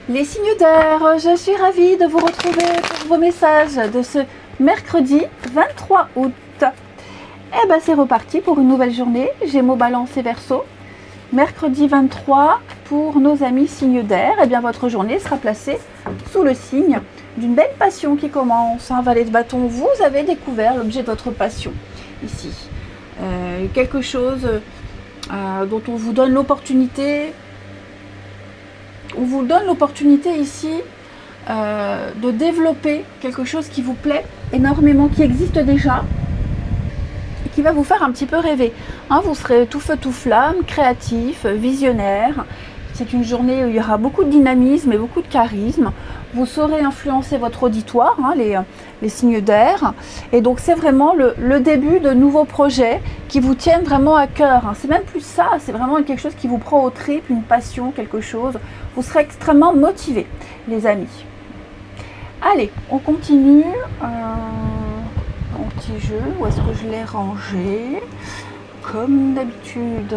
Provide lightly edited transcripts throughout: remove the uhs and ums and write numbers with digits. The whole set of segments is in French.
Les signes d'air, je suis ravie de vous retrouver pour vos messages de ce mercredi 23 août. Et ben c'est reparti pour une nouvelle journée, Gémeaux, Balance et Verseau. Mercredi 23 pour nos amis signes d'air, et bien votre journée sera placée sous le signe d'une belle passion qui commence. Un valet de bâton, vous avez découvert l'objet de votre passion ici. Quelque chose dont on vous donne l'opportunité. On vous donne l'opportunité ici de développer quelque chose qui vous plaît énormément, qui existe déjà et qui va vous faire un petit peu rêver. Hein, vous serez tout feu tout flamme, créatif, visionnaire. C'est une journée où il y aura beaucoup de dynamisme et beaucoup de charisme. Vous saurez influencer votre auditoire, hein, les signes d'air. Et donc c'est vraiment le début de nouveaux projets qui vous tiennent vraiment à cœur. Hein. C'est même plus ça, c'est vraiment quelque chose qui vous prend aux tripes, une passion, quelque chose. Vous serez extrêmement motivés, les amis. Allez, on continue. Mon petit jeu, où est-ce que je l'ai rangé? Comme d'habitude.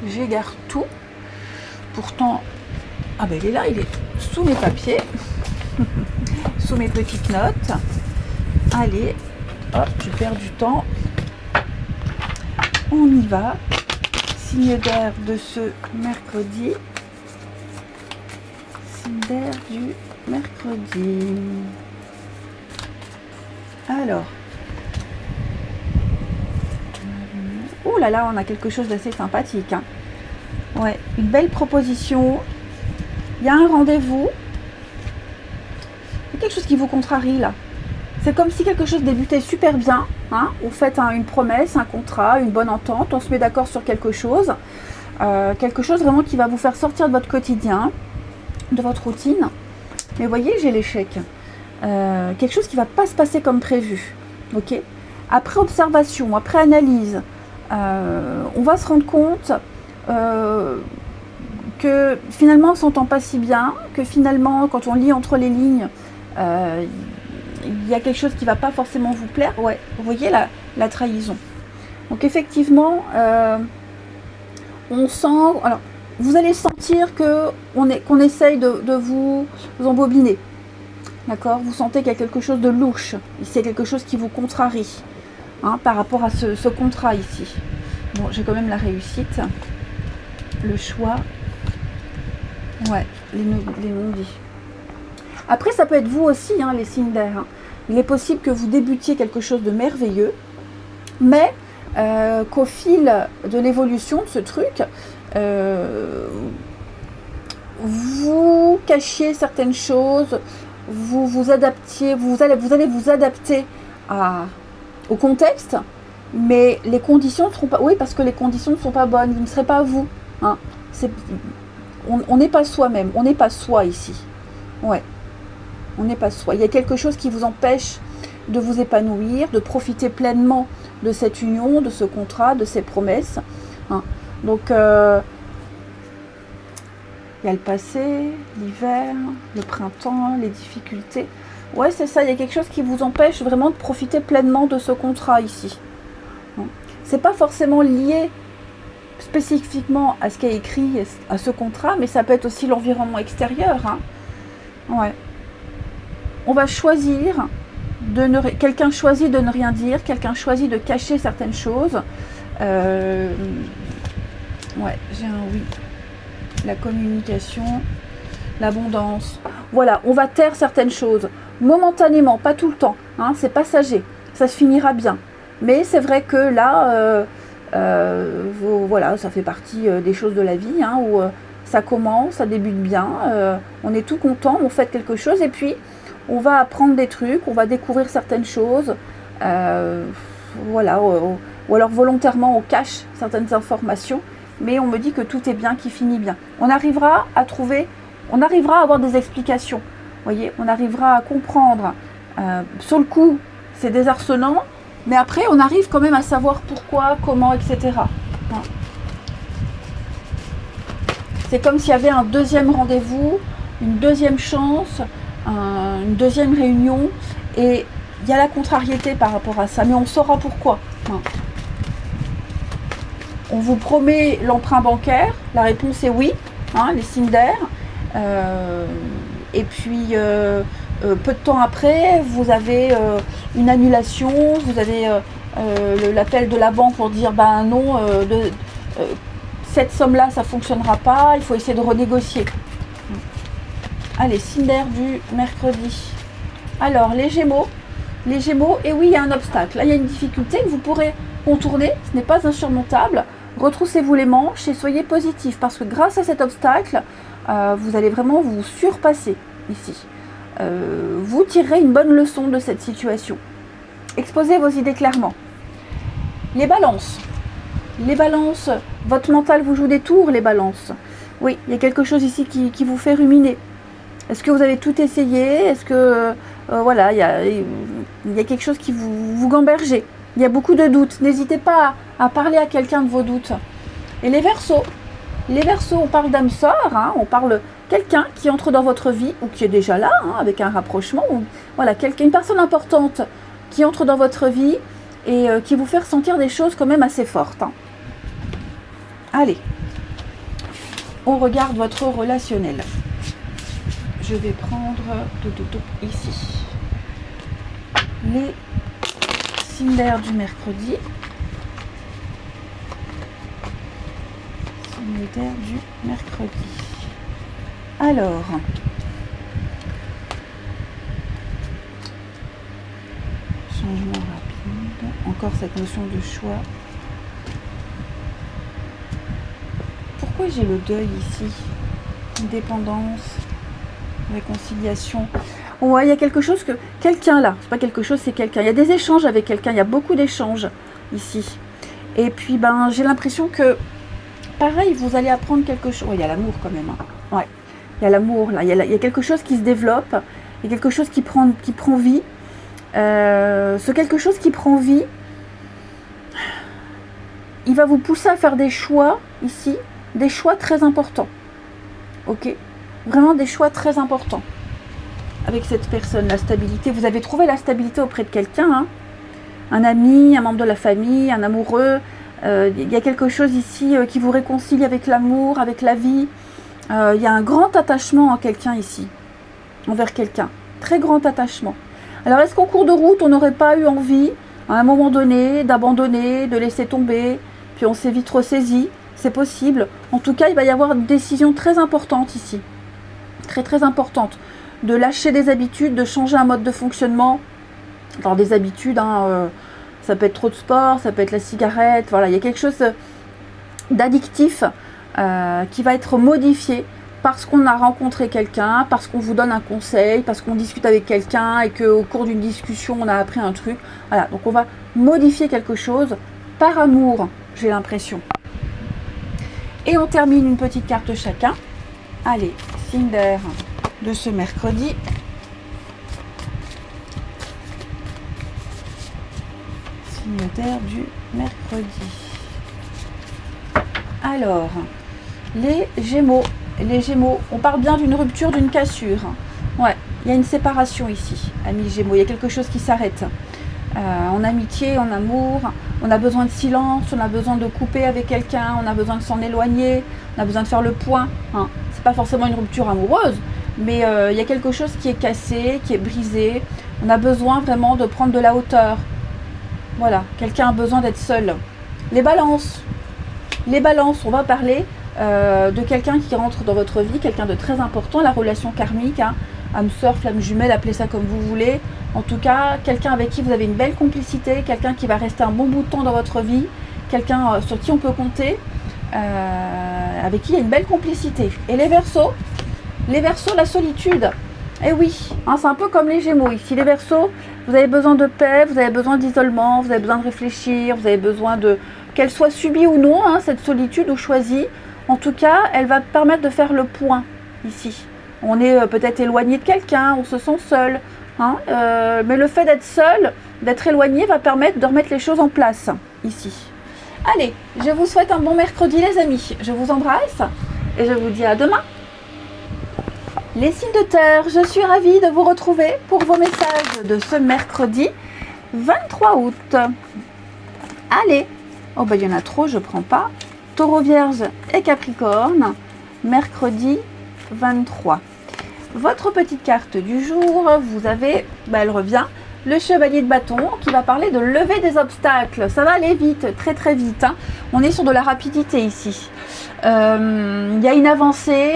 J'égare tout. Pourtant, ah ben il est là, il est sous mes papiers, sous mes petites notes. Allez, hop, je perds du temps. On y va. Signe d'air de ce mercredi. Signe d'air du mercredi. Alors. Oh là là, on a quelque chose d'assez sympathique. Hein. Ouais, une belle proposition. Il y a un rendez-vous. Il y a quelque chose qui vous contrarie là. C'est comme si quelque chose débutait super bien. Hein. Vous faites une promesse, un contrat, une bonne entente. On se met d'accord sur quelque chose. Quelque chose vraiment qui va vous faire sortir de votre quotidien, de votre routine. Mais vous voyez, j'ai l'échec. Quelque chose qui ne va pas se passer comme prévu. Ok ? Après observation, après analyse, on va se rendre compte que finalement on ne s'entend pas si bien, que finalement quand on lit entre les lignes, il y a quelque chose qui ne va pas forcément vous plaire. Ouais, vous voyez la trahison. Donc effectivement, on sent, alors vous allez sentir qu'on essaye de vous embobiner. D'accord ? Vous sentez qu'il y a quelque chose de louche, c'est quelque chose qui vous contrarie. Hein, par rapport à ce contrat ici. Bon, j'ai quand même la réussite. Le choix. Ouais, les non-dits. Après, ça peut être vous aussi, hein, les signes d'air. Hein. Il est possible que vous débutiez quelque chose de merveilleux, mais qu'au fil de l'évolution de ce truc, vous cachiez certaines choses, vous vous adaptiez, vous allez vous adapter au contexte, mais les conditions ne seront pas... Oui, parce que les conditions ne sont pas bonnes, vous ne serez pas vous. Hein. On n'est pas soi-même, on n'est pas soi ici. Ouais, on n'est pas soi. Il y a quelque chose qui vous empêche de vous épanouir, de profiter pleinement de cette union, de ce contrat, de ces promesses. Hein. Donc, il y a le passé, l'hiver, le printemps, les difficultés. Ouais, c'est ça, il y a quelque chose qui vous empêche vraiment de profiter pleinement de ce contrat ici. C'est pas forcément lié spécifiquement à ce qui est écrit, à ce contrat, mais ça peut être aussi l'environnement extérieur. Hein. Ouais. On va choisir, quelqu'un choisit de ne rien dire, quelqu'un choisit de cacher certaines choses. Ouais, j'ai un oui. La communication, l'abondance. Voilà, on va taire certaines choses. Momentanément, pas tout le temps, hein, c'est passager, ça se finira bien. Mais c'est vrai que là, voilà, ça fait partie des choses de la vie, hein, où ça commence, ça débute bien, on est tout content, on fait quelque chose, et puis on va apprendre des trucs, on va découvrir certaines choses, voilà, ou alors volontairement on cache certaines informations, mais on me dit que tout est bien, qui finit bien. On arrivera à avoir des explications. Vous voyez, on arrivera à comprendre. Sur le coup, c'est désarçonnant, mais après, on arrive quand même à savoir pourquoi, comment, etc. Hein. C'est comme s'il y avait un deuxième rendez-vous, une deuxième chance, une deuxième réunion, et il y a la contrariété par rapport à ça, mais on saura pourquoi. Hein. On vous promet l'emprunt bancaire, la réponse est oui. hein, les signes d'air. Et puis, peu de temps après, vous avez une annulation, vous avez l'appel de la banque pour dire ben non, cette somme-là, ça ne fonctionnera pas, il faut essayer de renégocier. Allez, signe d'air du mercredi. Alors, les Gémeaux, et oui, il y a un obstacle. Là, il y a une difficulté que vous pourrez contourner, ce n'est pas insurmontable. Retroussez-vous les manches et soyez positif, parce que grâce à cet obstacle, vous allez vraiment vous surpasser ici. Vous tirerez une bonne leçon de cette situation. Exposez vos idées clairement. Les balances, votre mental vous joue des tours, les balances. Oui, il y a quelque chose ici qui vous fait ruminer. Est-ce que vous avez tout essayé? Est-ce que, voilà, il y a quelque chose qui vous gambergez? Il y a beaucoup de doutes. N'hésitez pas à parler à quelqu'un de vos doutes. Et les Verseaux, on parle d'âme sœur, hein, on parle quelqu'un qui entre dans votre vie ou qui est déjà là, hein, avec un rapprochement. Ou, voilà, une personne importante qui entre dans votre vie et qui vous fait ressentir des choses quand même assez fortes. Hein. Allez, on regarde votre relationnel. Je vais prendre ici les signes d'air du mercredi. Signes d'air du mercredi. Alors, changement rapide. Encore cette notion de choix. Pourquoi j'ai le deuil ici? Dépendance. Réconciliation. Ouais, il y a quelque chose que... Quelqu'un là, c'est pas quelque chose, c'est quelqu'un. Il y a des échanges avec quelqu'un, il y a beaucoup d'échanges ici. Et puis, ben, j'ai l'impression que, pareil, vous allez apprendre quelque chose. Ouais, il y a l'amour quand même. Hein. Ouais, il y a l'amour là. Il y a quelque chose qui se développe. Il y a quelque chose qui prend vie. Ce quelque chose qui prend vie, il va vous pousser à faire des choix ici. Des choix très importants. Ok ? Vraiment des choix très importants avec cette personne, la stabilité. Vous avez trouvé la stabilité auprès de quelqu'un, hein, un ami, un membre de la famille, un amoureux. Il y a quelque chose ici qui vous réconcilie avec l'amour, avec la vie. Il y a un grand attachement en quelqu'un ici, envers quelqu'un. Très grand attachement. Alors, est-ce qu'au cours de route, on n'aurait pas eu envie, à un moment donné, d'abandonner, de laisser tomber, puis on s'est vite ressaisi? C'est possible. En tout cas, il va y avoir une décision très importante ici. Très très importante, de lâcher des habitudes, de changer un mode de fonctionnement. Alors des habitudes, hein, ça peut être trop de sport, ça peut être la cigarette, voilà, il y a quelque chose d'addictif qui va être modifié parce qu'on a rencontré quelqu'un, parce qu'on vous donne un conseil, parce qu'on discute avec quelqu'un et qu'au cours d'une discussion on a appris un truc. Voilà, donc on va modifier quelque chose par amour, j'ai l'impression. Et on termine une petite carte chacun. Allez, signe d'air de ce mercredi. Signe d'air du mercredi. Alors, les Gémeaux. Les Gémeaux, on parle bien d'une rupture, d'une cassure. Ouais, il y a une séparation ici, amis Gémeaux. Il y a quelque chose qui s'arrête. En amitié, en amour, on a besoin de silence, on a besoin de couper avec quelqu'un, on a besoin de s'en éloigner, on a besoin de faire le point. Hein. C'est pas forcément une rupture amoureuse, mais il y a quelque chose qui est cassé, qui est brisé. On a besoin vraiment de prendre de la hauteur. Voilà, quelqu'un a besoin d'être seul. Les balances, on va parler de quelqu'un qui rentre dans votre vie, quelqu'un de très important, la relation karmique, hein, âme sœur, flamme jumelle, appelez ça comme vous voulez. En tout cas, quelqu'un avec qui vous avez une belle complicité, quelqu'un qui va rester un bon bout de temps dans votre vie, quelqu'un sur qui on peut compter, avec qui il y a une belle complicité. Et les Verseaux, la solitude. Eh oui, hein, c'est un peu comme les Gémeaux ici. Les Verseaux, vous avez besoin de paix, vous avez besoin d'isolement, vous avez besoin de réfléchir, vous avez besoin de... Qu'elle soit subie ou non, hein, cette solitude ou choisie, en tout cas, elle va permettre de faire le point ici. On est peut-être éloigné de quelqu'un, on se sent seul. Hein, mais le fait d'être seul, d'être éloigné, va permettre de remettre les choses en place ici. Allez, je vous souhaite un bon mercredi les amis. Je vous embrasse et je vous dis à demain. Les signes de terre, je suis ravie de vous retrouver pour vos messages de ce mercredi 23 août. Allez, oh ben il y en a trop, je prends pas. Taureau, Vierge et Capricorne. mercredi 23. Votre petite carte du jour, vous avez, elle revient, le chevalier de bâton qui va parler de lever des obstacles. Ça va aller vite, très très vite. Hein. On est sur de la rapidité ici. Il y a une avancée,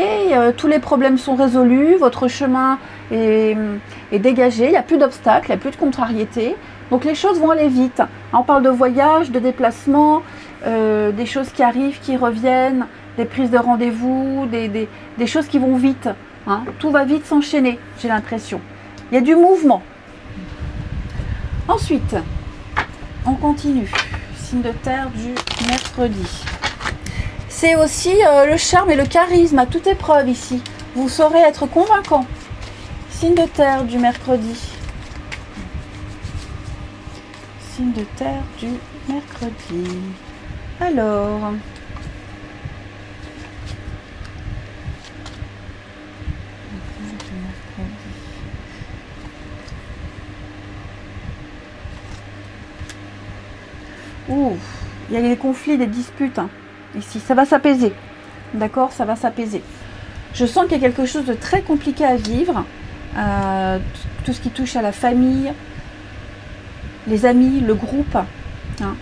tous les problèmes sont résolus, votre chemin est dégagé, il n'y a plus d'obstacles, il n'y a plus de contrariété. Donc les choses vont aller vite. On parle de voyage, de déplacement, des choses qui arrivent, qui reviennent, des prises de rendez-vous, des choses qui vont vite. Hein. Tout va vite s'enchaîner, j'ai l'impression. Il y a du mouvement. Ensuite, on continue. Signe de terre du mercredi. C'est aussi le charme et le charisme à toute épreuve ici. Vous saurez être convaincant. Signe de terre du mercredi. Signe de terre du mercredi. Alors... Ouh, il y a des conflits, des disputes hein, ici. Ça va s'apaiser. D'accord, ça va s'apaiser. Je sens qu'il y a quelque chose de très compliqué à vivre. Tout ce qui touche à la famille, les amis, le groupe. Hein.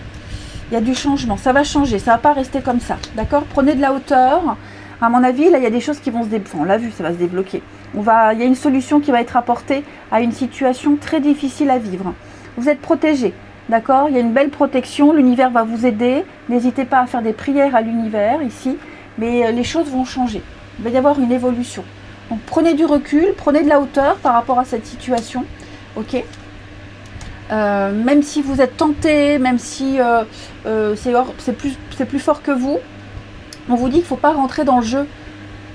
Il y a du changement. Ça va changer. Ça ne va pas rester comme ça. D'accord, prenez de la hauteur. À mon avis, là, il y a des choses qui vont se débloquer. Enfin, on l'a vu, ça va se débloquer. Il y a une solution qui va être apportée à une situation très difficile à vivre. Vous êtes protégés. D'accord, il y a une belle protection, l'univers va vous aider. N'hésitez pas à faire des prières à l'univers ici, mais les choses vont changer. Il va y avoir une évolution. Donc prenez du recul, prenez de la hauteur par rapport à cette situation. Ok, même si vous êtes tenté, même si c'est plus fort que vous, on vous dit qu'il ne faut pas rentrer dans le jeu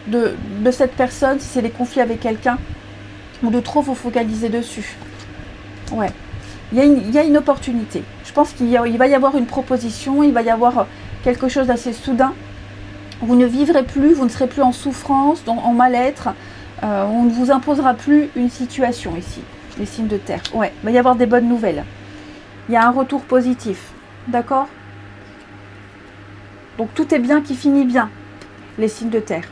de cette personne, si c'est des conflits avec quelqu'un, ou de trop vous focaliser dessus. Ouais. Il y a une opportunité. Je pense qu'il va y avoir une proposition, il va y avoir quelque chose d'assez soudain. Vous ne vivrez plus, vous ne serez plus en souffrance, en mal-être. On ne vous imposera plus une situation ici, les signes de terre. Ouais, il va y avoir des bonnes nouvelles. Il y a un retour positif. D'accord ? Donc tout est bien qui finit bien, les signes de terre.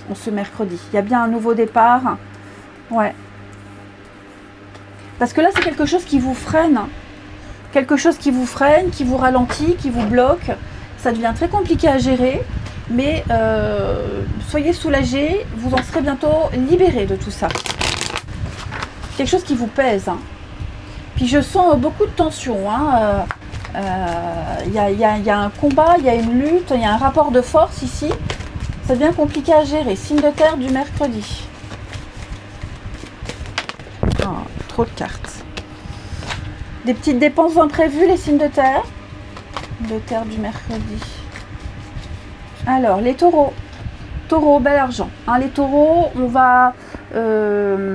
On ce mercredi. Il y a bien un nouveau départ. Ouais. Parce que là, c'est quelque chose qui vous freine. Quelque chose qui vous freine, qui vous ralentit, qui vous bloque. Ça devient très compliqué à gérer. Mais soyez soulagés. Vous en serez bientôt libérés de tout ça. Quelque chose qui vous pèse. Hein. Puis je sens beaucoup de tension. Il y a un combat, il y a une lutte, il y a un rapport de force ici. Ça devient compliqué à gérer. Signe de terre du mercredi. Oh, trop de cartes. Des petites dépenses imprévues, les signes de terre. De terre du mercredi. Alors, les taureaux. Taureaux, bel argent. Hein, les taureaux, on va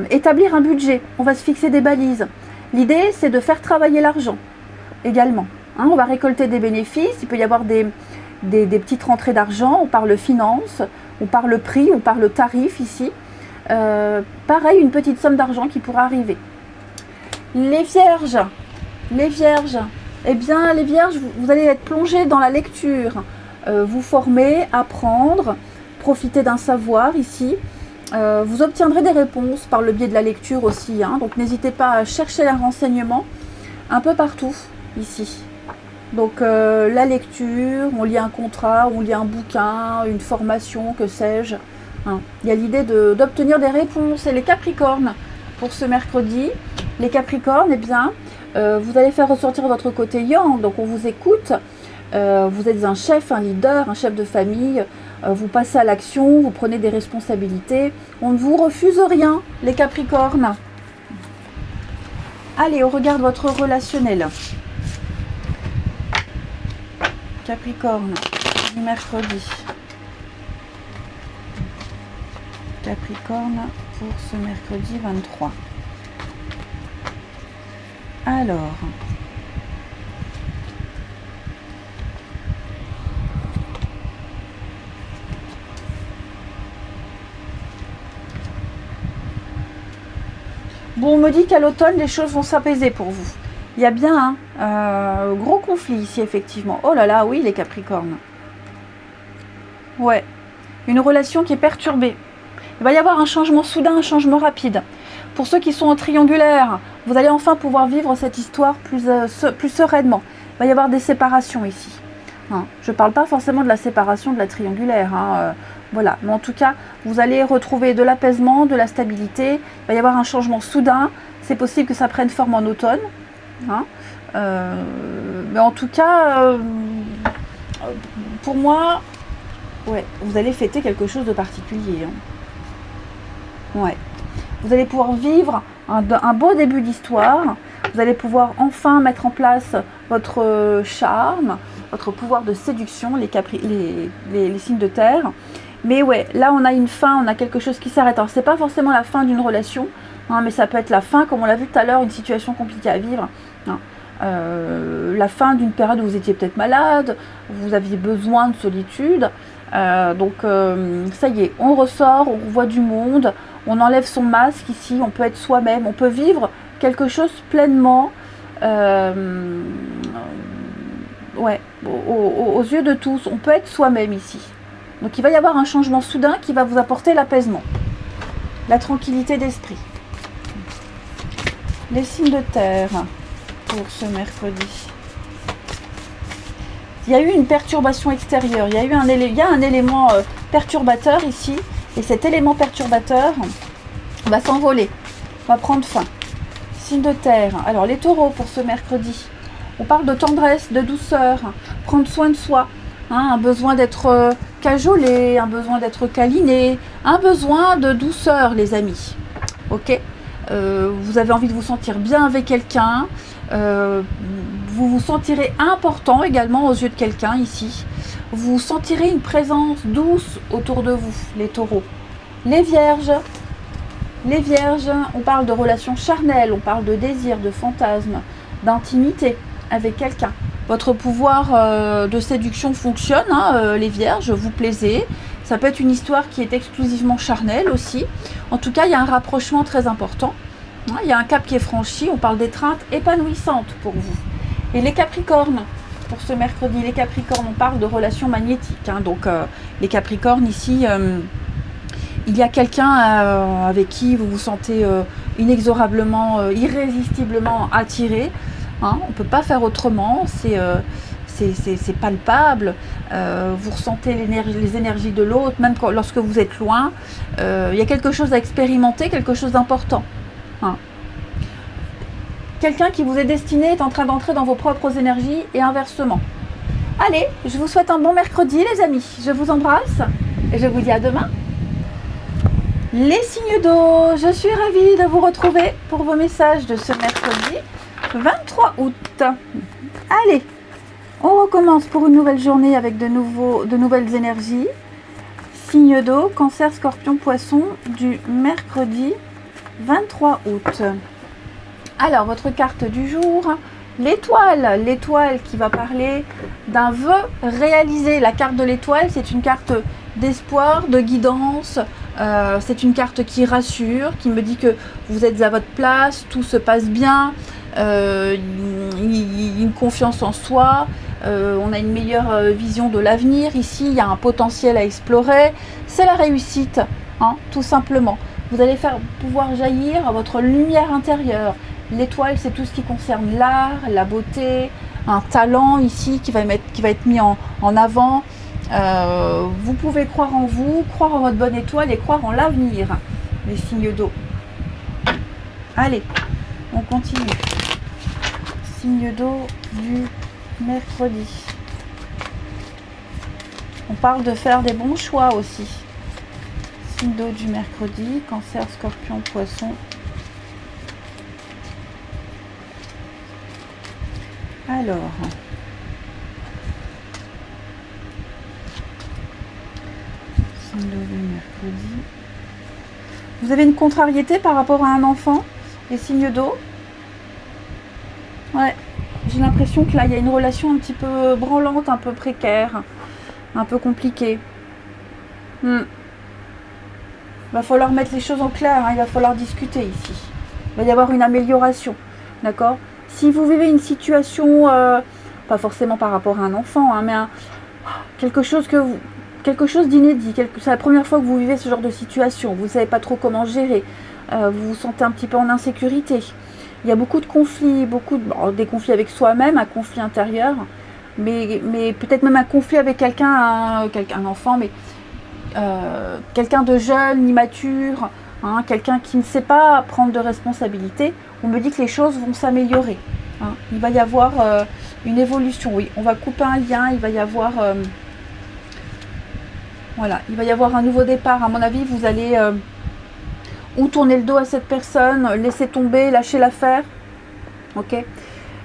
établir un budget. On va se fixer des balises. L'idée, c'est de faire travailler l'argent également. Hein, on va récolter des bénéfices. Il peut y avoir des petites rentrées d'argent. On parle finance, on parle prix, on parle tarif ici. Pareil, une petite somme d'argent qui pourra arriver. Les vierges, eh bien les vierges, vous allez être plongés dans la lecture, vous former, apprendre, profiter d'un savoir ici. Vous obtiendrez des réponses par le biais de la lecture aussi, hein, donc n'hésitez pas à chercher les renseignements un peu partout ici. Donc la lecture, on lit un contrat, on lit un bouquin, une formation, que sais-je. Hein. Il y a l'idée d'obtenir des réponses. Et les Capricornes, pour ce mercredi, les Capricornes, eh bien, vous allez faire ressortir votre côté yang, donc on vous écoute. Vous êtes un chef, un leader, un chef de famille. Vous passez à l'action, vous prenez des responsabilités. On ne vous refuse rien, les Capricornes. Allez, on regarde votre relationnel. Capricorne, du mercredi. Capricorne pour ce mercredi 23. Alors, bon, on me dit qu'à l'automne, les choses vont s'apaiser pour vous. Il y a bien un gros conflit ici, effectivement. Oh là là, oui, les Capricornes. Ouais. une relation qui est perturbée. Il va y avoir un changement soudain, un changement rapide. Pour ceux qui sont en triangulaire, vous allez enfin pouvoir vivre cette histoire plus sereinement. Il va y avoir des séparations ici. Hein. Je ne parle pas forcément de la séparation de la triangulaire. Hein, voilà. Mais en tout cas, vous allez retrouver de l'apaisement, de la stabilité. Il va y avoir un changement soudain. C'est possible que ça prenne forme en automne. Hein. Mais en tout cas, pour moi, ouais, vous allez fêter quelque chose de particulier. Hein. Ouais. Vous allez pouvoir vivre un beau début d'histoire. Vous allez pouvoir enfin mettre en place votre charme, votre pouvoir de séduction, les signes de terre. Mais ouais, là on a une fin, on a quelque chose qui s'arrête. Alors c'est pas forcément la fin d'une relation, hein, mais ça peut être la fin, comme on l'a vu tout à l'heure, une situation compliquée à vivre. Hein. La fin d'une période où vous étiez peut-être malade, vous aviez besoin de solitude. Donc ça y est, on ressort, on voit du monde, on enlève son masque ici, on peut être soi-même, on peut vivre quelque chose pleinement, ouais, aux yeux de tous, on peut être soi-même ici. Donc il va y avoir un changement soudain qui va vous apporter l'apaisement, la tranquillité d'esprit. Les signes de terre pour ce mercredi. Il y a eu une perturbation extérieure, il y a un élément perturbateur ici, et cet élément perturbateur va s'envoler, va prendre fin. Signe de terre, alors les taureaux pour ce mercredi, on parle de tendresse, de douceur, prendre soin de soi, hein, un besoin d'être cajolé, un besoin d'être câliné, un besoin de douceur les amis, ok. Vous avez envie de vous sentir bien avec quelqu'un, vous vous sentirez important également aux yeux de quelqu'un ici. Vous sentirez une présence douce autour de vous, les taureaux. Les vierges, on parle de relations charnelles, on parle de désir, de fantasme, d'intimité avec quelqu'un. Votre pouvoir de séduction fonctionne, hein, les vierges, vous plaisez. Ça peut être une histoire qui est exclusivement charnelle aussi. En tout cas, il y a un rapprochement très important. Il y a un cap qui est franchi. On parle d'étreinte épanouissante pour vous. Et les capricornes, pour ce mercredi, les capricornes, on parle de relations magnétiques. Hein. Donc, les capricornes ici, il y a quelqu'un avec qui vous vous sentez inexorablement, irrésistiblement attiré. Hein. On ne peut pas faire autrement. C'est palpable, vous ressentez les énergies de l'autre, même lorsque vous êtes loin. Il y a quelque chose à expérimenter, quelque chose d'important. Hein. Quelqu'un qui vous est destiné est en train d'entrer dans vos propres énergies et inversement. Allez, je vous souhaite un bon mercredi les amis. Je vous embrasse et je vous dis à demain. Les signes d'eau, je suis ravie de vous retrouver pour vos messages de ce mercredi 23 août. Allez, on recommence pour une nouvelle journée avec de nouvelles énergies. Signe d'eau, Cancer, Scorpion, Poisson du mercredi 23 août. Alors, votre carte du jour, l'étoile qui va parler d'un vœu réalisé. La carte de l'étoile, c'est une carte d'espoir, de guidance. C'est une carte qui rassure, qui me dit que vous êtes à votre place, tout se passe bien, une confiance en soi, on a une meilleure vision de l'avenir. Ici, il y a un potentiel à explorer. C'est la réussite, hein, tout simplement. Vous allez pouvoir jaillir votre lumière intérieure. L'étoile, c'est tout ce qui concerne l'art, la beauté, un talent ici qui va être mis en avant. Vous pouvez croire en vous, croire en votre bonne étoile et croire en l'avenir, les signes d'eau. Allez, on continue. Signe d'eau du mercredi. On parle de faire des bons choix aussi. Signe d'eau du mercredi, Cancer, Scorpion, Poisson. Alors, signe d'eau du mercredi. Vous avez une contrariété par rapport à un enfant, les signes d'eau. Ouais, j'ai l'impression que là, il y a une relation un petit peu branlante, un peu précaire, un peu compliquée. Va falloir mettre les choses en clair, hein, il va falloir discuter ici. Il va y avoir une amélioration, d'accord? Si vous vivez une situation, pas forcément par rapport à un enfant, hein, mais quelque chose quelque chose d'inédit. C'est la première fois que vous vivez ce genre de situation. Vous ne savez pas trop comment gérer. Vous vous sentez un petit peu en insécurité. Il y a beaucoup de conflits, des conflits avec soi-même, un conflit intérieur, mais peut-être même un conflit avec quelqu'un, un enfant, mais quelqu'un de jeune, immature, hein, quelqu'un qui ne sait pas prendre de responsabilité. On me dit que les choses vont s'améliorer. Hein. Il va y avoir une évolution, oui. On va couper un lien, il va y avoir... voilà, il va y avoir un nouveau départ. À mon avis, vous allez ou tourner le dos à cette personne, laisser tomber, lâcher l'affaire. Ok.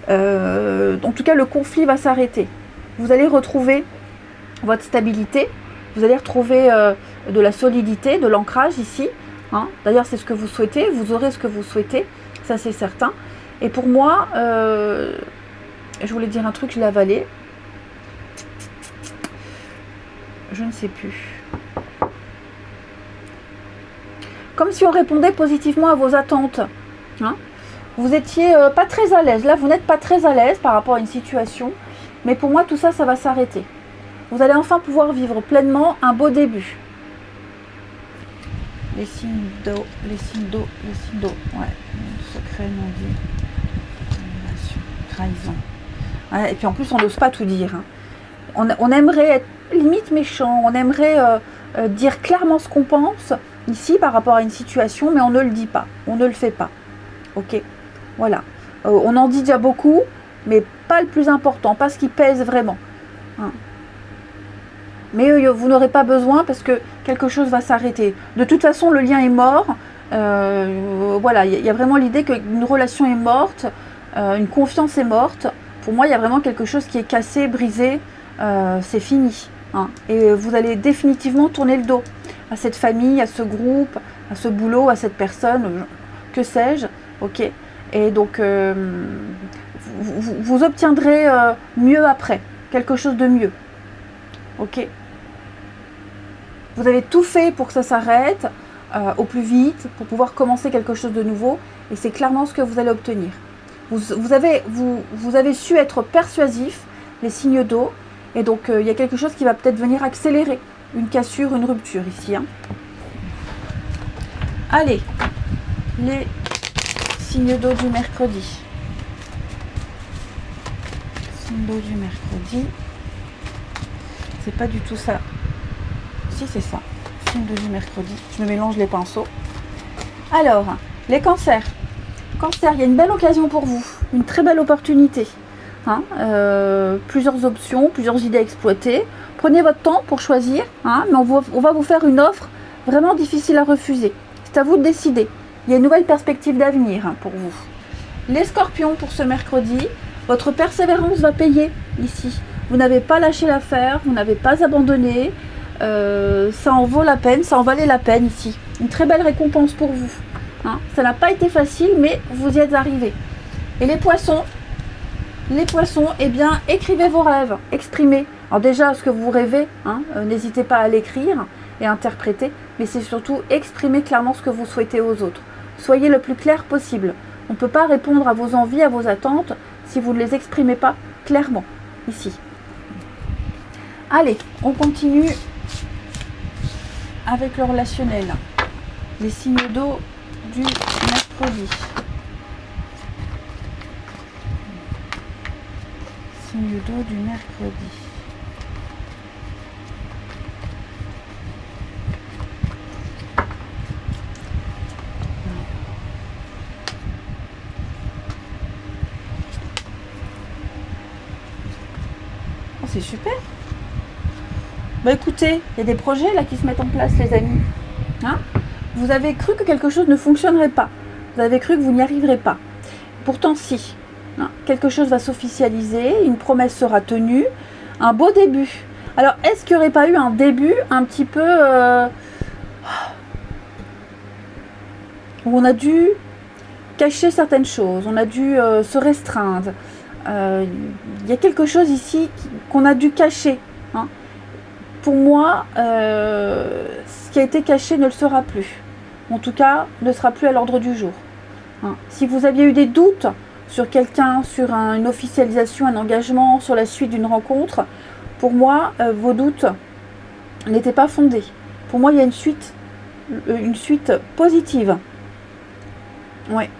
En tout cas, le conflit va s'arrêter. Vous allez retrouver votre stabilité. Vous allez retrouver de la solidité, de l'ancrage ici. Hein. D'ailleurs, c'est ce que vous souhaitez. Vous aurez ce que vous souhaitez. Ça, c'est certain. Et pour moi, je voulais dire un truc, je l'ai avalé. Je ne sais plus. Comme si on répondait positivement à vos attentes. Hein. Vous étiez pas très à l'aise. Là, vous n'êtes pas très à l'aise par rapport à une situation. Mais pour moi, tout ça, ça va s'arrêter. Vous allez enfin pouvoir vivre pleinement un beau début. Les signes d'eau, les signes d'eau, les signes d'eau. Ouais, secret non dit. Trahison. Ouais, et puis en plus, on n'ose pas tout dire. Hein. On aimerait être limite méchant, on aimerait dire clairement ce qu'on pense ici par rapport à une situation, mais on ne le dit pas, on ne le fait pas. Ok, voilà. On en dit déjà beaucoup, mais pas le plus important, pas ce qui pèse vraiment. Hein. Mais vous n'aurez pas besoin parce que quelque chose va s'arrêter. De toute façon, le lien est mort. Voilà, il y a vraiment l'idée qu'une relation est morte, une confiance est morte. Pour moi, il y a vraiment quelque chose qui est cassé, brisé, c'est fini. Hein. Et vous allez définitivement tourner le dos à cette famille, à ce groupe, à ce boulot, à cette personne, que sais-je. Ok. Et donc, vous obtiendrez mieux après, quelque chose de mieux. Ok. Vous avez tout fait pour que ça s'arrête au plus vite, pour pouvoir commencer quelque chose de nouveau. Et c'est clairement ce que vous allez obtenir. Vous avez su être persuasif, les signes d'eau. Et donc, il y a quelque chose qui va peut-être venir accélérer une cassure, une rupture ici. Hein. Allez, les signes d'eau du mercredi. Signes d'eau du mercredi. C'est pas du tout ça. Si, c'est ça. Signes d'eau du mercredi. Je me mélange les pinceaux. Alors, les cancers. Cancer, il y a une belle occasion pour vous. Une très belle opportunité. Hein, plusieurs options, plusieurs idées à exploiter. Prenez votre temps pour choisir, hein, mais on va vous faire une offre vraiment difficile à refuser. C'est à vous de décider. Il y a une nouvelle perspective d'avenir hein, pour vous. Les scorpions, pour ce mercredi, votre persévérance va payer ici. Vous n'avez pas lâché l'affaire, vous n'avez pas abandonné. Ça en vaut la peine, ça en valait la peine ici. Une très belle récompense pour vous. Hein. Ça n'a pas été facile, mais vous y êtes arrivés. Et les poissons, eh bien, écrivez vos rêves, exprimez. Alors déjà, ce que vous rêvez, hein, n'hésitez pas à l'écrire et à interpréter, mais c'est surtout exprimer clairement ce que vous souhaitez aux autres. Soyez le plus clair possible. On ne peut pas répondre à vos envies, à vos attentes, si vous ne les exprimez pas clairement, ici. Allez, on continue avec le relationnel. Les signes d'eau du mercredi. Signe d'eau du mercredi. Oh, c'est super. Bah écoutez, il y a des projets là qui se mettent en place, les amis. Hein? Vous avez cru que quelque chose ne fonctionnerait pas. Vous avez cru que vous n'y arriverez pas. Pourtant, si. Hein? Quelque chose va s'officialiser, une promesse sera tenue, un beau début. Alors, est-ce qu'il n'y aurait pas eu un début un petit peu où on a dû cacher certaines choses, on a dû se restreindre. Il y a quelque chose ici qu'on a dû cacher. Hein? Pour moi, ce qui a été caché ne le sera plus. En tout cas, ne sera plus à l'ordre du jour. Hein? Si vous aviez eu des doutes sur quelqu'un, sur une officialisation, un engagement, sur la suite d'une rencontre, pour moi, vos doutes n'était pas fondée. Pour moi, il y a une suite positive. Ouais.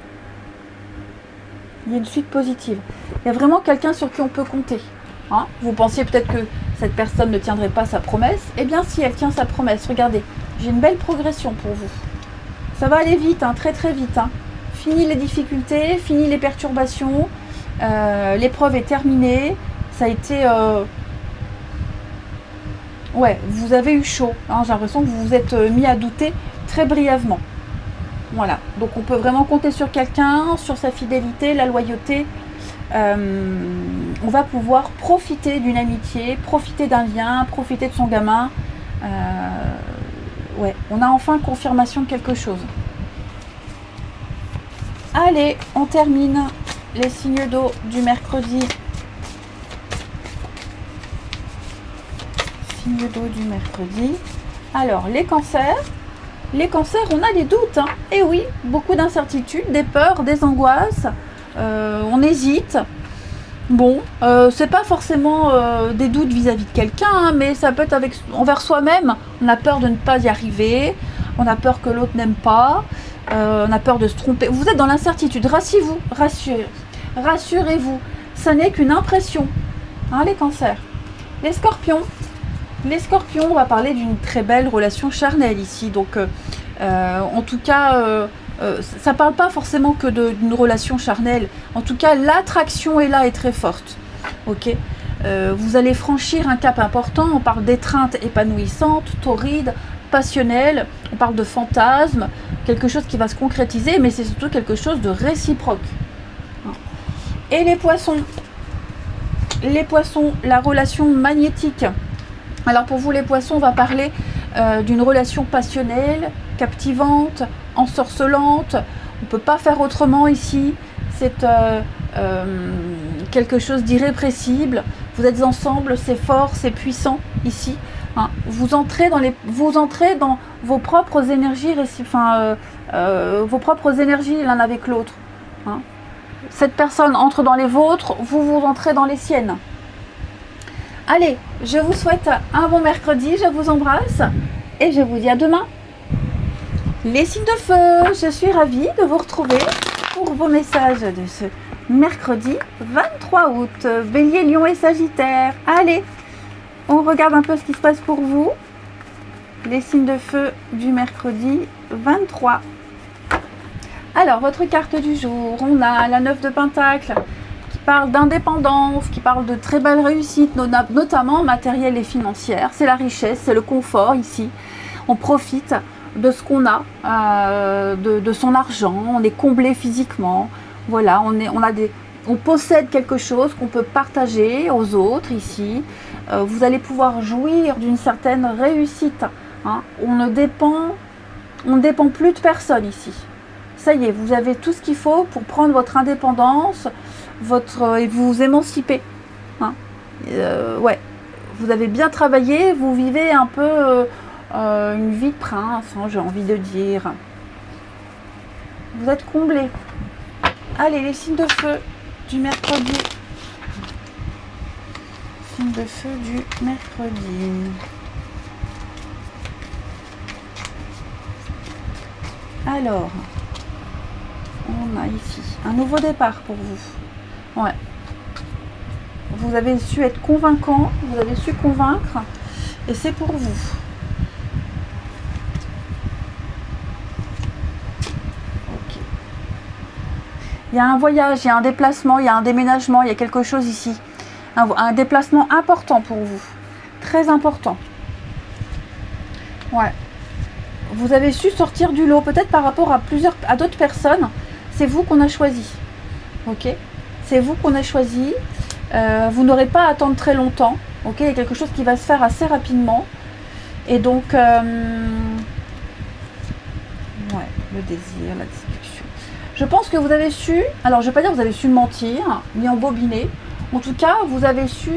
Il y a une suite positive. Il y a vraiment quelqu'un sur qui on peut compter. Hein, vous pensiez peut-être que cette personne ne tiendrait pas sa promesse. Eh bien, si elle tient sa promesse, regardez, j'ai une belle progression pour vous. Ça va aller vite, hein, très très vite. Hein. Fini les difficultés, fini les perturbations. L'épreuve est terminée. Ça a été... Ouais, vous avez eu chaud. Hein, j'ai l'impression que vous vous êtes mis à douter très brièvement. Voilà, donc on peut vraiment compter sur quelqu'un, sur sa fidélité, la loyauté. On va pouvoir profiter d'une amitié, profiter d'un lien, profiter de son gamin. Ouais, on a enfin confirmation de quelque chose. Allez, on termine les signes d'eau du mercredi. Signes d'eau du mercredi. Alors, les cancers. Les cancers, on a des doutes. Hein. Et oui, beaucoup d'incertitudes, des peurs, des angoisses. On hésite. Bon, c'est pas forcément des doutes vis-à-vis de quelqu'un, hein, mais ça peut être envers soi-même. On a peur de ne pas y arriver. On a peur que l'autre n'aime pas. On a peur de se tromper. Vous êtes dans l'incertitude. Rassurez-vous. Rassurez-vous. Ça n'est qu'une impression. Hein, les cancers. Les scorpions. Les scorpions, on va parler d'une très belle relation charnelle ici. Donc, en tout cas, ça ne parle pas forcément que d'une relation charnelle. En tout cas, l'attraction est là et très forte. Ok. Vous allez franchir un cap important. On parle d'étreinte épanouissante, torride, passionnelle. On parle de fantasme, quelque chose qui va se concrétiser, mais c'est surtout quelque chose de réciproque. Et les poissons. Les poissons, la relation magnétique. Alors pour vous les poissons, on va parler d'une relation passionnelle, captivante, ensorcelante. On ne peut pas faire autrement ici. C'est quelque chose d'irrépressible. Vous êtes ensemble, c'est fort, c'est puissant ici. Hein. Vous entrez dans vos propres énergies, vos propres énergies l'un avec l'autre. Hein. Cette personne entre dans les vôtres, vous entrez dans les siennes. Allez, je vous souhaite un bon mercredi, je vous embrasse et je vous dis à demain. Les signes de feu, je suis ravie de vous retrouver pour vos messages de ce mercredi 23 août. Bélier, Lion et Sagittaire. Allez, on regarde un peu ce qui se passe pour vous. Les signes de feu du mercredi 23. Alors, votre carte du jour, on a la 9 de Pentacle. Parle d'indépendance, qui parle de très belles réussites, notamment matérielles et financières. C'est la richesse, c'est le confort ici. On profite de ce qu'on a, de son argent, on est comblé physiquement. Voilà, on possède quelque chose qu'on peut partager aux autres ici. Vous allez pouvoir jouir d'une certaine réussite. Hein. On ne dépend plus de personne ici. Ça y est, vous avez tout ce qu'il faut pour prendre votre indépendance, et vous émanciper. Hein. Ouais, vous avez bien travaillé, vous vivez un peu une vie de prince, hein, j'ai envie de dire. Vous êtes comblés. Allez, les signes de feu du mercredi. Signes de feu du mercredi. Alors, on a ici un nouveau départ pour vous. Ouais. Vous avez su être convaincant, vous avez su convaincre, et c'est pour vous. Ok. Il y a un voyage, il y a un déplacement, il y a un déménagement, il y a quelque chose ici. Un déplacement important pour vous. Très important. Ouais. Vous avez su sortir du lot, peut-être par rapport à d'autres personnes. C'est vous qu'on a choisi. Ok. C'est vous qu'on a choisi. Vous n'aurez pas à attendre très longtemps. Ok. Il y a quelque chose qui va se faire assez rapidement. Et donc, ouais, le désir, la discussion. Je pense que vous avez su, alors je ne vais pas dire que vous avez su mentir, ni embobiner. En tout cas, vous avez su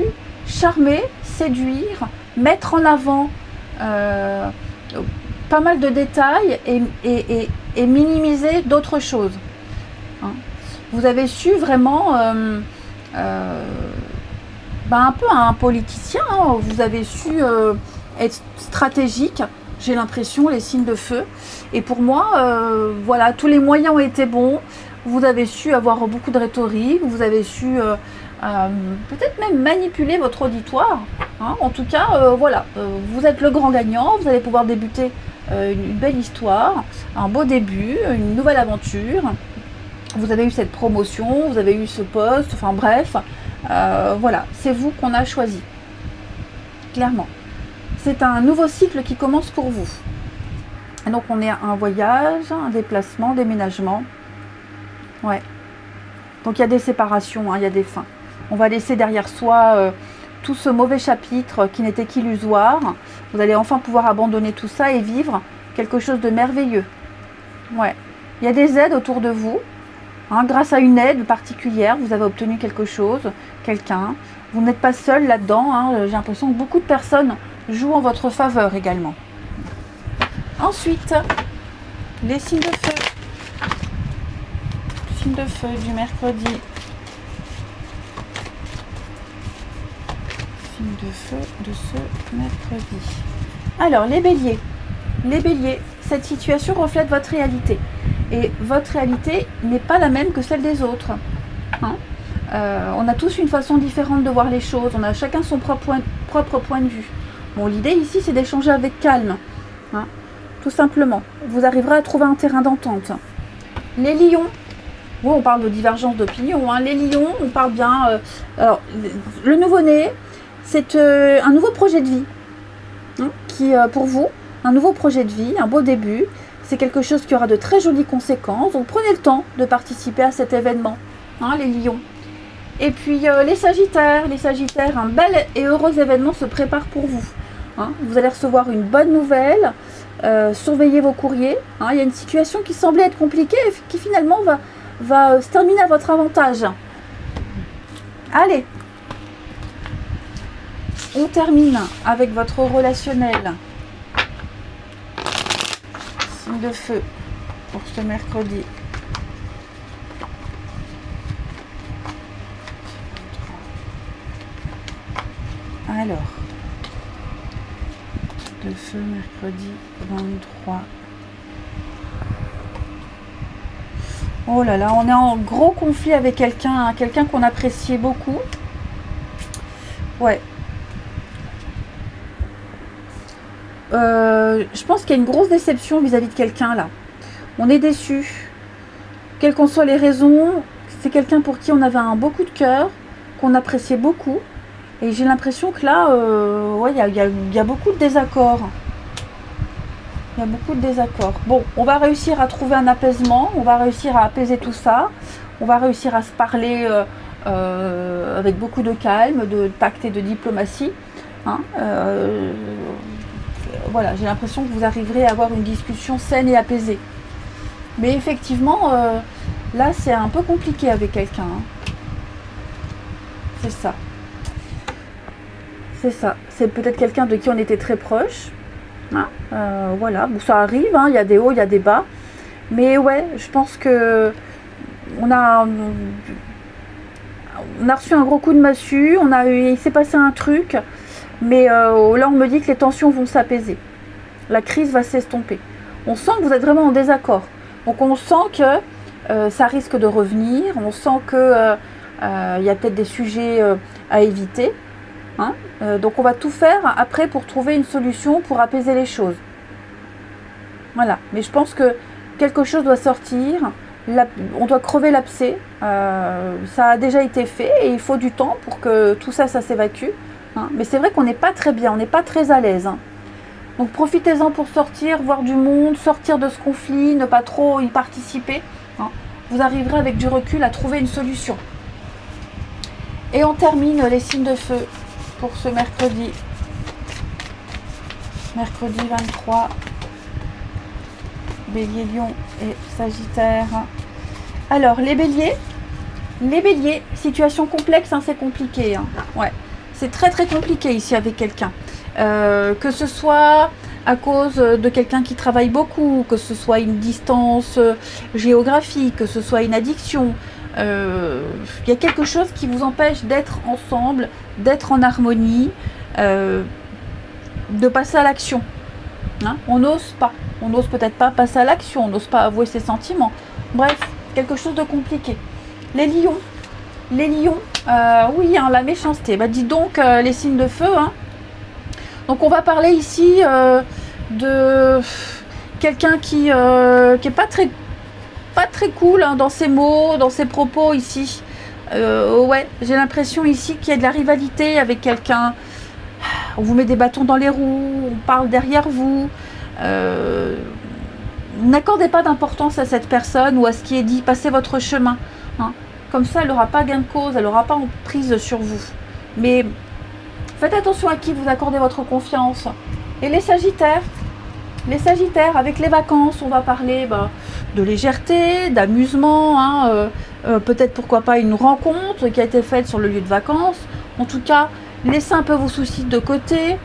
charmer, séduire, mettre en avant pas mal de détails et minimiser d'autres choses. Hein. Vous avez su vraiment, un peu un politicien, hein, vous avez su être stratégique, j'ai l'impression, les signes de feu. Et pour moi, voilà, tous les moyens ont été bons. Vous avez su avoir beaucoup de rhétorique, vous avez su peut-être même manipuler votre auditoire. Hein. En tout cas, voilà, vous êtes le grand gagnant, vous allez pouvoir débuter une belle histoire, un beau début, une nouvelle aventure. Vous avez eu cette promotion, vous avez eu ce poste, enfin bref, voilà, c'est vous qu'on a choisi. Clairement. C'est un nouveau cycle qui commence pour vous. Et donc on est à un voyage, un déplacement, déménagement. Ouais. Donc il y a des séparations, hein, il y a des fins. On va laisser derrière soi tout ce mauvais chapitre qui n'était qu'illusoire. Vous allez enfin pouvoir abandonner tout ça et vivre quelque chose de merveilleux. Ouais. Il y a des aides autour de vous. Hein, grâce à une aide particulière, vous avez obtenu quelque chose, quelqu'un. Vous n'êtes pas seul là-dedans. Hein. J'ai l'impression que beaucoup de personnes jouent en votre faveur également. Ensuite, les signes de feu. Signes de feu du mercredi. Signes de feu de ce mercredi. Alors, les béliers. Les béliers, cette situation reflète votre réalité. Et votre réalité n'est pas la même que celle des autres. Hein, on a tous une façon différente de voir les choses. On a chacun son propre point de vue. Bon, l'idée ici, c'est d'échanger avec calme. Hein, tout simplement. Vous arriverez à trouver un terrain d'entente. Les lions. Bon, on parle de divergence d'opinion. Hein. Les lions, on parle bien... alors, le nouveau-né, c'est un nouveau projet de vie. Hein, qui, pour vous, un nouveau projet de vie, un beau début. C'est quelque chose qui aura de très jolies conséquences. Donc, prenez le temps de participer à cet événement. Hein, les lions. Et puis, les sagittaires, un bel et heureux événement se prépare pour vous. Hein, vous allez recevoir une bonne nouvelle. Surveillez vos courriers. Hein, il y a une situation qui semblait être compliquée et qui finalement va se terminer à votre avantage. Allez. On termine avec votre relationnel. Signe de feu pour ce mercredi. Alors, de feu mercredi 23. Oh là là, on est en gros conflit avec quelqu'un, hein, quelqu'un qu'on appréciait beaucoup. Ouais. Je pense qu'il y a une grosse déception vis-à-vis de quelqu'un là. On est déçu. Quelles qu'en soient les raisons, c'est quelqu'un pour qui on avait un beau coup de cœur, qu'on appréciait beaucoup. Et j'ai l'impression que là, ouais, il y a beaucoup de désaccords. Il y a beaucoup de désaccords. Bon, on va réussir à trouver un apaisement, on va réussir à apaiser tout ça, on va réussir à se parler avec beaucoup de calme, de tact et de diplomatie. Hein, voilà, j'ai l'impression que vous arriverez à avoir une discussion saine et apaisée. Mais effectivement, là, c'est un peu compliqué avec quelqu'un. Hein. C'est ça. C'est ça. C'est peut-être quelqu'un de qui on était très proche. Hein, voilà, bon, ça arrive, hein, il y a des hauts, il y a des bas. Mais ouais, je pense que on a reçu un gros coup de massue, il s'est passé un truc. Mais là, on me dit que les tensions vont s'apaiser. La crise va s'estomper. On sent que vous êtes vraiment en désaccord. Donc, on sent que ça risque de revenir. On sent que il y a peut-être des sujets à éviter. Hein, donc, on va tout faire après pour trouver une solution pour apaiser les choses. Voilà. Mais je pense que quelque chose doit sortir. On doit crever l'abcès. Ça a déjà été fait et il faut du temps pour que tout ça s'évacue. Hein, mais c'est vrai qu'on n'est pas très bien, on n'est pas très à l'aise. Hein. Donc profitez-en pour sortir, voir du monde, sortir de ce conflit, ne pas trop y participer. Hein. Vous arriverez avec du recul à trouver une solution. Et on termine les signes de feu pour ce mercredi. Mercredi 23. Bélier, Lion et Sagittaire. Alors les béliers, situation complexe, hein, c'est compliqué. Hein. Ouais. C'est très très compliqué ici avec quelqu'un. Que ce soit à cause de quelqu'un qui travaille beaucoup, que ce soit une distance géographique, que ce soit une addiction. Il y a quelque chose qui vous empêche d'être ensemble, d'être en harmonie. de passer à l'action. Hein, on n'ose pas. On n'ose peut-être pas passer à l'action. On n'ose pas avouer ses sentiments. Bref, quelque chose de compliqué. Les lions. Les lions, oui, hein, la méchanceté. Bah, dis donc, les signes de feu. Hein. Donc, on va parler ici de quelqu'un qui est pas très cool hein, dans ses mots, dans ses propos ici. Ouais, j'ai l'impression ici qu'il y a de la rivalité avec quelqu'un. On vous met des bâtons dans les roues, on parle derrière vous. N'accordez pas d'importance à cette personne ou à ce qui est dit. Passez votre chemin. Hein. Comme ça, elle n'aura pas gain de cause, elle n'aura pas prise sur vous. Mais faites attention à qui vous accordez votre confiance. Et les Sagittaires, avec les vacances, on va parler de légèreté, d'amusement, hein, peut-être pourquoi pas une rencontre qui a été faite sur le lieu de vacances. En tout cas, laissez un peu vos soucis de côté,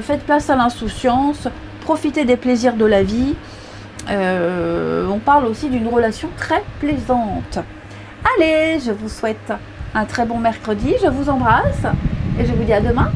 faites place à l'insouciance, profitez des plaisirs de la vie. On parle aussi d'une relation très plaisante. Allez, je vous souhaite un très bon mercredi, je vous embrasse et je vous dis à demain.